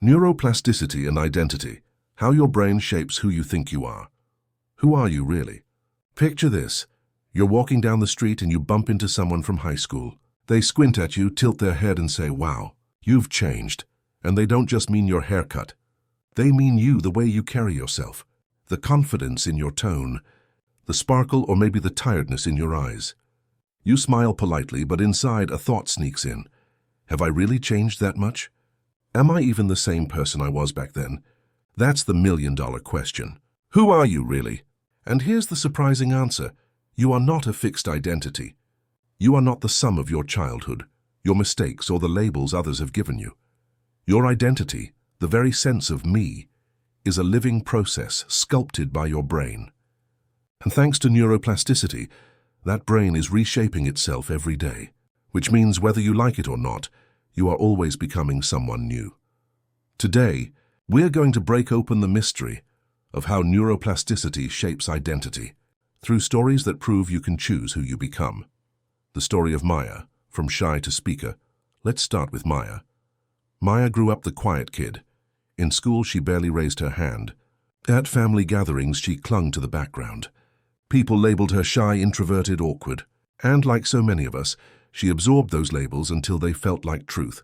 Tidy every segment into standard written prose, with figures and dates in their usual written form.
Neuroplasticity and identity. How your brain shapes who you think you are. Who are you really? Picture this. You're walking down the street and you bump into someone from high school. They squint at you, tilt their head and say, "Wow, you've changed." And they don't just mean your haircut. They mean you, the way you carry yourself, the confidence in your tone, the sparkle or maybe the tiredness in your eyes. You smile politely, but inside a thought sneaks in. Have I really changed that much? Am I even the same person I was back then? That's the million-dollar question. Who are you really? And here's the surprising answer. You are not a fixed identity. You are not the sum of your childhood, your mistakes, or the labels others have given you. Your identity, the very sense of me, is a living process sculpted by your brain. And thanks to neuroplasticity, that brain is reshaping itself every day, which means whether you like it or not, you are always becoming someone new. Today, we're going to break open the mystery of how neuroplasticity shapes identity through stories that prove you can choose who you become. The story of Maya, from shy to speaker. Let's start with Maya. Maya grew up the quiet kid. In school, she barely raised her hand. At family gatherings, she clung to the background. People labeled her shy, introverted, awkward. And like so many of us, she absorbed those labels until they felt like truth.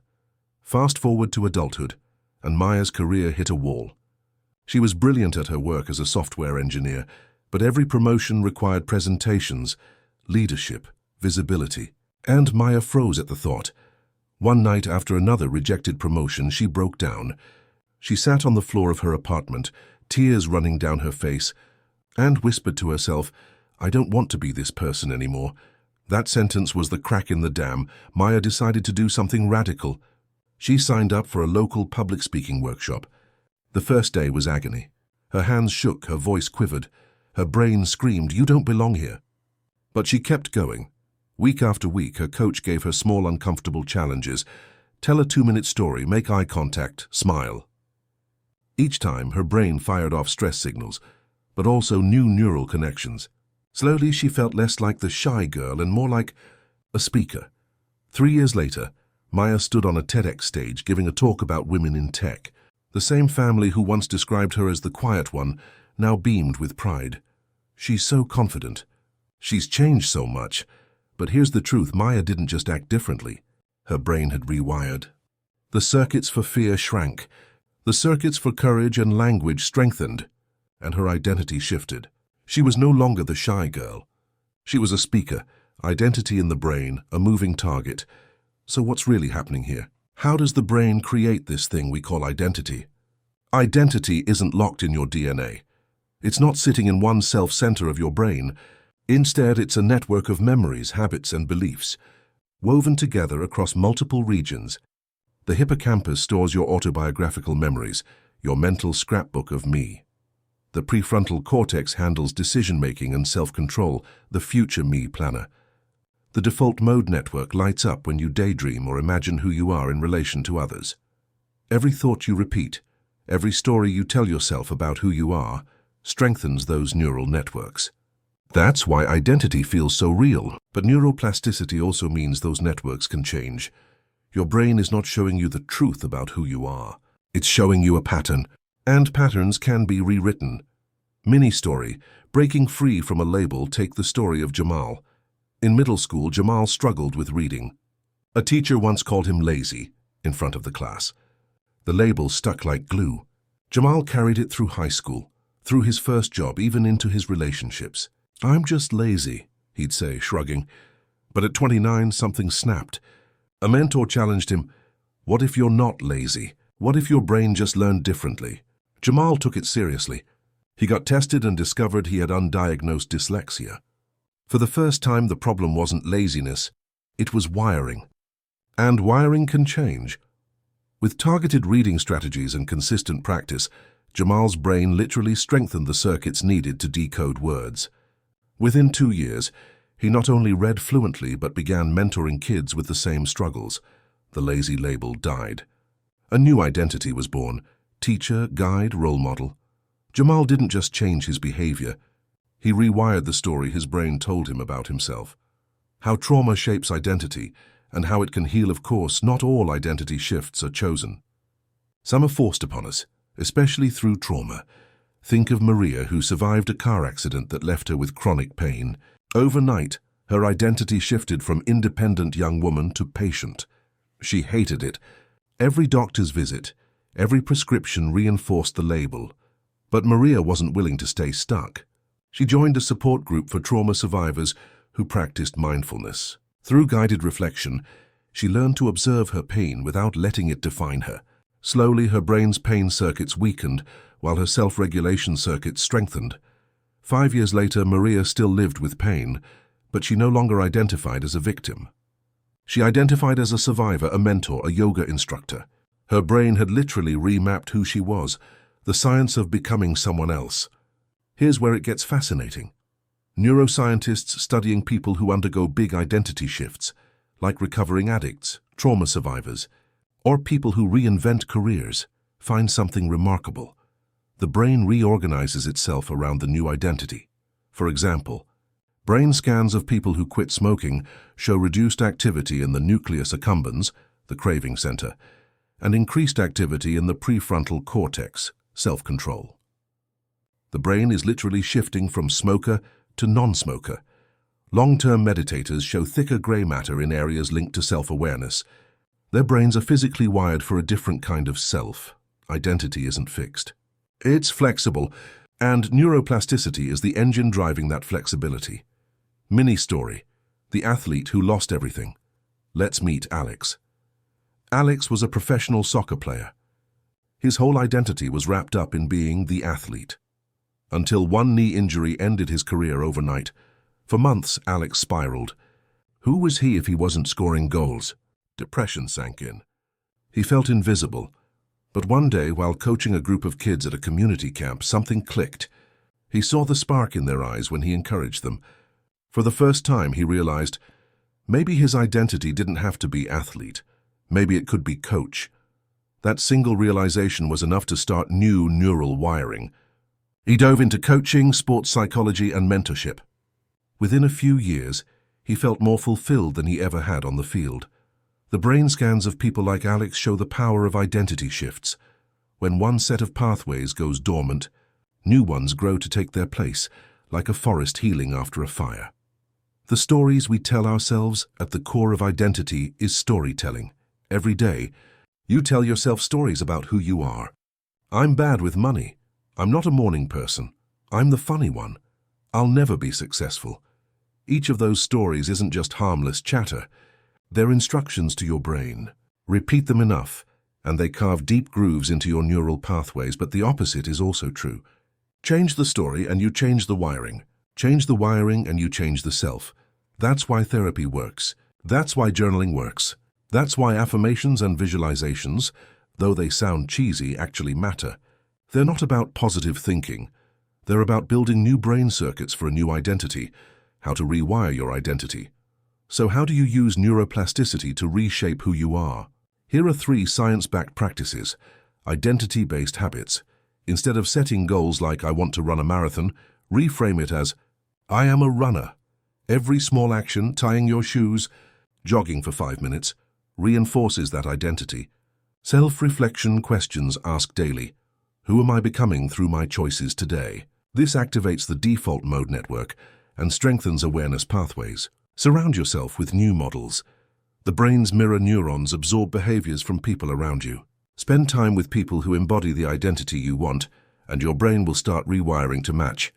Fast forward to adulthood, and Maya's career hit a wall. She was brilliant at her work as a software engineer, but every promotion required presentations, leadership, visibility. And Maya froze at the thought. One night after another rejected promotion, she broke down. She sat on the floor of her apartment, tears running down her face, and whispered to herself, "I don't want to be this person anymore." That sentence was the crack in the dam. Maya decided to do something radical. She signed up for a local public speaking workshop. The first day was agony. Her hands shook, her voice quivered. Her brain screamed, "You don't belong here." But she kept going. Week after week, her coach gave her small, uncomfortable challenges. Tell a 2-minute story, make eye contact, smile. Each time, her brain fired off stress signals, but also new neural connections. Slowly, she felt less like the shy girl and more like a speaker. 3 years later, Maya stood on a TEDx stage giving a talk about women in tech. The same family who once described her as the quiet one now beamed with pride. She's so confident. She's changed so much. But here's the truth, Maya didn't just act differently. Her brain had rewired. The circuits for fear shrank. The circuits for courage and language strengthened. And her identity shifted. She was no longer the shy girl. She was a speaker, identity in the brain, a moving target. So what's really happening here? How does the brain create this thing we call identity? Identity isn't locked in your DNA. It's not sitting in one self-center of your brain. Instead, it's a network of memories, habits, and beliefs, woven together across multiple regions. The hippocampus stores your autobiographical memories, your mental scrapbook of me. The prefrontal cortex handles decision-making and self-control, the future me planner. The default mode network lights up when you daydream or imagine who you are in relation to others. Every thought you repeat, every story you tell yourself about who you are, strengthens those neural networks. That's why identity feels so real. But neuroplasticity also means those networks can change. Your brain is not showing you the truth about who you are. It's showing you a pattern, and patterns can be rewritten. Mini-story, breaking free from a label. Take the story of Jamal. In middle school, Jamal struggled with reading. A teacher once called him lazy in front of the class. The label stuck like glue. Jamal carried it through high school, through his first job, even into his relationships. "I'm just lazy," he'd say, shrugging. But at 29, something snapped. A mentor challenged him, "What if you're not lazy? What if your brain just learned differently?" Jamal took it seriously. He got tested and discovered he had undiagnosed dyslexia. For the first time, the problem wasn't laziness, it was wiring. And wiring can change. With targeted reading strategies and consistent practice, Jamal's brain literally strengthened the circuits needed to decode words. Within 2 years, he not only read fluently but began mentoring kids with the same struggles. The lazy label died. A new identity was born: teacher, guide, role model. Jamal didn't just change his behavior, he rewired the story his brain told him about himself. How trauma shapes identity, and how it can heal. Of course, not all identity shifts are chosen. Some are forced upon us, especially through trauma. Think of Maria, who survived a car accident that left her with chronic pain. Overnight, her identity shifted from independent young woman to patient. She hated it. Every doctor's visit, every prescription reinforced the label. But Maria wasn't willing to stay stuck. She joined a support group for trauma survivors who practiced mindfulness. Through guided reflection, she learned to observe her pain without letting it define her. Slowly, her brain's pain circuits weakened, while her self-regulation circuits strengthened. 5 years later, Maria still lived with pain, but she no longer identified as a victim. She identified as a survivor, a mentor, a yoga instructor. Her brain had literally remapped who she was, the science of becoming someone else. Here's where it gets fascinating. Neuroscientists studying people who undergo big identity shifts, like recovering addicts, trauma survivors, or people who reinvent careers, find something remarkable. The brain reorganizes itself around the new identity. For example, brain scans of people who quit smoking show reduced activity in the nucleus accumbens, the craving center, and increased activity in the prefrontal cortex, self-control. The brain is literally shifting from smoker to non-smoker. Long-term meditators show thicker gray matter in areas linked to self-awareness. Their brains are physically wired for a different kind of self. Identity isn't fixed. It's flexible, and neuroplasticity is the engine driving that flexibility. Mini story: the athlete who lost everything. Let's meet Alex. Alex was a professional soccer player. His whole identity was wrapped up in being the athlete. Until one knee injury ended his career overnight. For months, Alex spiraled. Who was he if he wasn't scoring goals? Depression sank in. He felt invisible. But one day, while coaching a group of kids at a community camp, something clicked. He saw the spark in their eyes when he encouraged them. For the first time, he realized maybe his identity didn't have to be athlete. Maybe it could be coach. That single realization was enough to start new neural wiring. He dove into coaching, sports psychology, and mentorship. Within a few years, he felt more fulfilled than he ever had on the field. The brain scans of people like Alex show the power of identity shifts. When one set of pathways goes dormant, new ones grow to take their place, like a forest healing after a fire. The stories we tell ourselves at the core of identity is storytelling. Every day, you tell yourself stories about who you are. I'm bad with money. I'm not a morning person. I'm the funny one. I'll never be successful. Each of those stories isn't just harmless chatter. They're instructions to your brain. Repeat them enough, and they carve deep grooves into your neural pathways, but the opposite is also true. Change the story and you change the wiring. Change the wiring and you change the self. That's why therapy works. That's why journaling works. That's why affirmations and visualizations, though they sound cheesy, actually matter. They're not about positive thinking. They're about building new brain circuits for a new identity, how to rewire your identity. So how do you use neuroplasticity to reshape who you are? Here are 3 science-backed practices, identity-based habits. Instead of setting goals like I want to run a marathon, reframe it as I am a runner. Every small action, tying your shoes, jogging for 5 minutes, reinforces that identity. Self-reflection questions asked daily. Who am I becoming through my choices today? This activates the default mode network and strengthens awareness pathways. Surround yourself with new models. The brain's mirror neurons absorb behaviors from people around you. Spend time with people who embody the identity you want, and your brain will start rewiring to match.